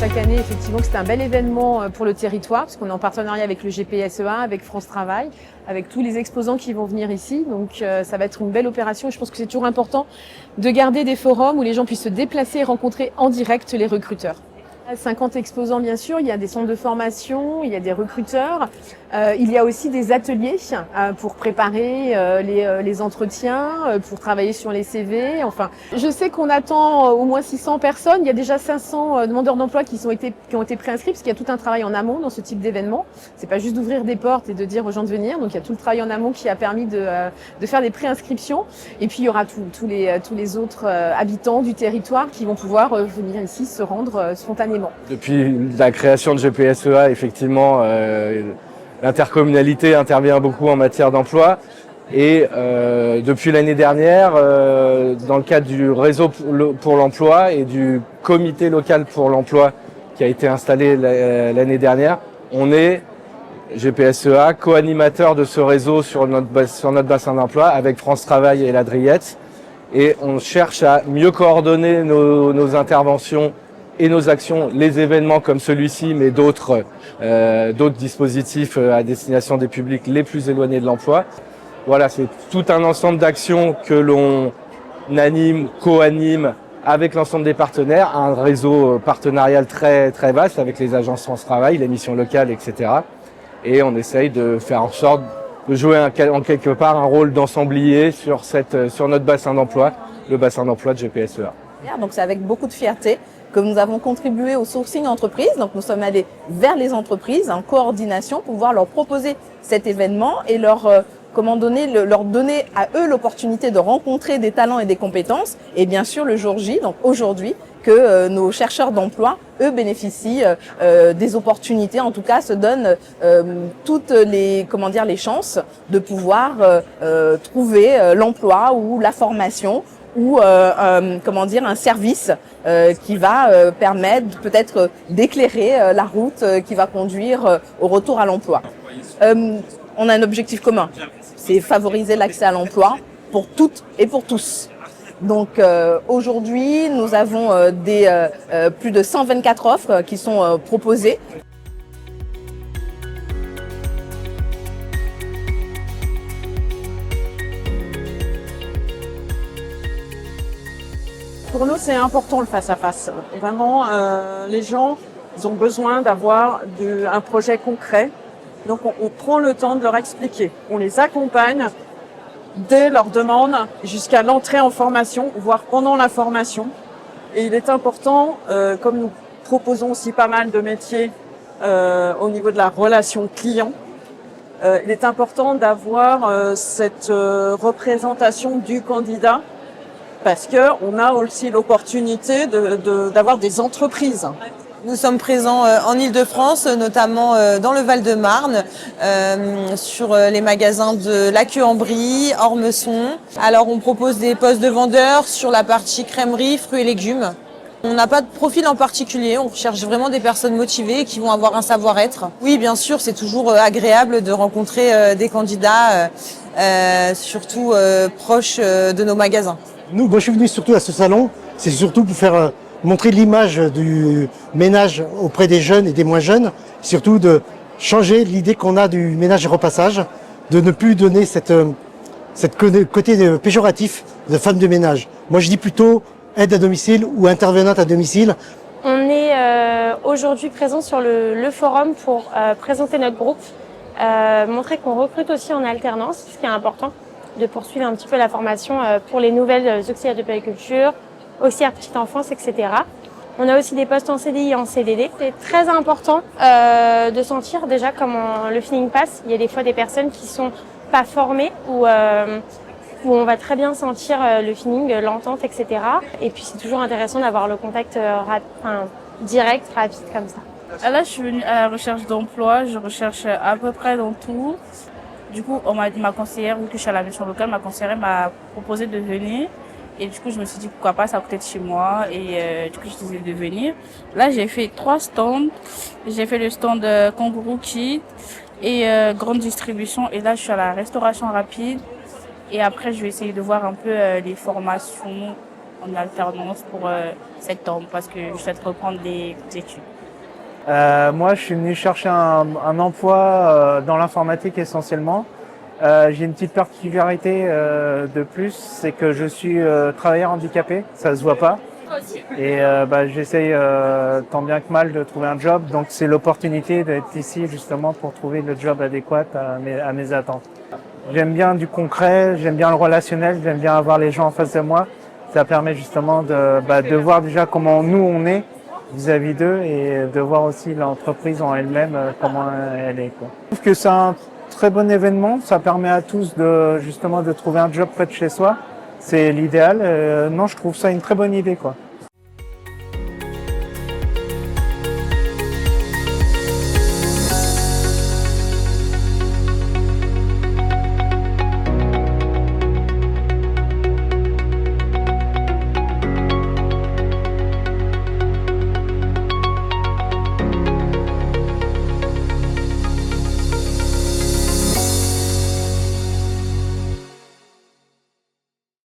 chaque année, effectivement, que c'est un bel événement pour le territoire, parce qu'on est en partenariat avec le GPSEA, avec France Travail, avec tous les exposants qui vont venir ici. Donc ça va être une belle opération et je pense que c'est toujours important de garder des forums où les gens puissent se déplacer et rencontrer en direct les recruteurs. 50 exposants, bien sûr, il y a des centres de formation, il y a des recruteurs, il y a aussi des ateliers pour préparer les entretiens, pour travailler sur les CV. Enfin, je sais qu'on attend au moins 600 personnes, il y a déjà 500 demandeurs d'emploi qui ont été préinscrits, parce qu'il y a tout un travail en amont dans ce type d'événement. C'est pas juste d'ouvrir des portes et de dire aux gens de venir, donc il y a tout le travail en amont qui a permis de faire des préinscriptions. Et puis il y aura tous les autres habitants du territoire qui vont pouvoir venir ici se rendre spontanément. Depuis la création de GPSEA, effectivement, l'intercommunalité intervient beaucoup en matière d'emploi. Et depuis l'année dernière, dans le cadre du réseau pour l'emploi et du comité local pour l'emploi qui a été installé l'année dernière, on est GPSEA, co-animateur de ce réseau sur notre bassin d'emploi avec France Travail et la Driette. Et on cherche à mieux coordonner nos interventions et nos actions, les événements comme celui-ci, mais d'autres dispositifs à destination des publics les plus éloignés de l'emploi. Voilà, c'est tout un ensemble d'actions que l'on anime, co-anime avec l'ensemble des partenaires, un réseau partenarial très très vaste avec les agences France Travail, les missions locales, etc. Et on essaye de faire en sorte de jouer en quelque part un rôle d'ensemblier sur notre bassin d'emploi, le bassin d'emploi de GPSEA. Donc c'est avec beaucoup de fierté que nous avons contribué au sourcing entreprise. Donc nous sommes allés vers les entreprises en coordination pour pouvoir leur proposer cet événement et leur donner à eux l'opportunité de rencontrer des talents et des compétences. Et bien sûr le jour J, donc aujourd'hui, que nos chercheurs d'emploi, eux, bénéficient des opportunités, en tout cas se donnent toutes les chances de pouvoir trouver l'emploi ou la formation ou un service qui va permettre peut-être d'éclairer la route qui va conduire au retour à l'emploi. On a un objectif commun, c'est favoriser l'accès à l'emploi pour toutes et pour tous. Donc aujourd'hui, nous avons plus de 124 offres qui sont proposées. Pour nous, c'est important le face-à-face. Vraiment, les gens, ils ont besoin d'avoir un projet concret. Donc, on prend le temps de leur expliquer. On les accompagne dès leur demande jusqu'à l'entrée en formation, voire pendant la formation. Et il est important, comme nous proposons aussi pas mal de métiers au niveau de la relation client, il est important d'avoir cette représentation du candidat parce qu'on a aussi l'opportunité d'avoir des entreprises. Nous sommes présents en Île-de-France, notamment dans le Val-de-Marne, sur les magasins de La Queue-en-Brie, Ormesson. Alors on propose des postes de vendeurs sur la partie crèmerie, fruits et légumes. On n'a pas de profil en particulier, on recherche vraiment des personnes motivées qui vont avoir un savoir-être. Oui, bien sûr, c'est toujours agréable de rencontrer des candidats, surtout proches de nos magasins. Moi, je suis venu surtout à ce salon, c'est surtout pour faire montrer l'image du ménage auprès des jeunes et des moins jeunes, surtout de changer l'idée qu'on a du ménage et repassage, de ne plus donner cette côté péjoratif de femme de ménage. Moi, je dis plutôt aide à domicile ou intervenante à domicile. On est aujourd'hui présent sur le forum pour présenter notre groupe, montrer qu'on recrute aussi en alternance, ce qui est important, de poursuivre un petit peu la formation pour les nouvelles auxiliaires de puériculture, auxiliaires petite enfance, etc. On a aussi des postes en CDI et en CDD. C'est très important de sentir déjà comment le feeling passe. Il y a des fois des personnes qui sont pas formées où on va très bien sentir le feeling, l'entente, etc. Et puis c'est toujours intéressant d'avoir le contact direct, rapide comme ça. Là, je suis venue à la recherche d'emploi. Je recherche à peu près dans tout. Du coup, ma conseillère, vu que je suis à la mission locale, ma conseillère m'a proposé de venir. Et du coup, je me suis dit pourquoi pas, ça va peut-être chez moi. Et du coup, je décidé de venir. Là, j'ai fait 3 stands. J'ai fait le stand Kangourou Kid et grande distribution. Et là, je suis à la restauration rapide. Et après, je vais essayer de voir un peu les formations en alternance pour septembre parce que je souhaite reprendre des études. Moi, je suis venu chercher un emploi dans l'informatique essentiellement. J'ai une petite particularité de plus, c'est que je suis travailleur handicapé, ça se voit pas. Et j'essaye tant bien que mal de trouver un job, donc c'est l'opportunité d'être ici justement pour trouver le job adéquat à mes attentes. J'aime bien du concret, j'aime bien le relationnel, j'aime bien avoir les gens en face de moi. Ça permet justement de voir déjà comment nous on est vis-à-vis d'eux et de voir aussi l'entreprise en elle-même comment elle est, quoi. Je trouve que c'est un très bon événement, ça permet à tous justement de trouver un job près de chez soi. C'est l'idéal. Non, je trouve ça une très bonne idée, quoi.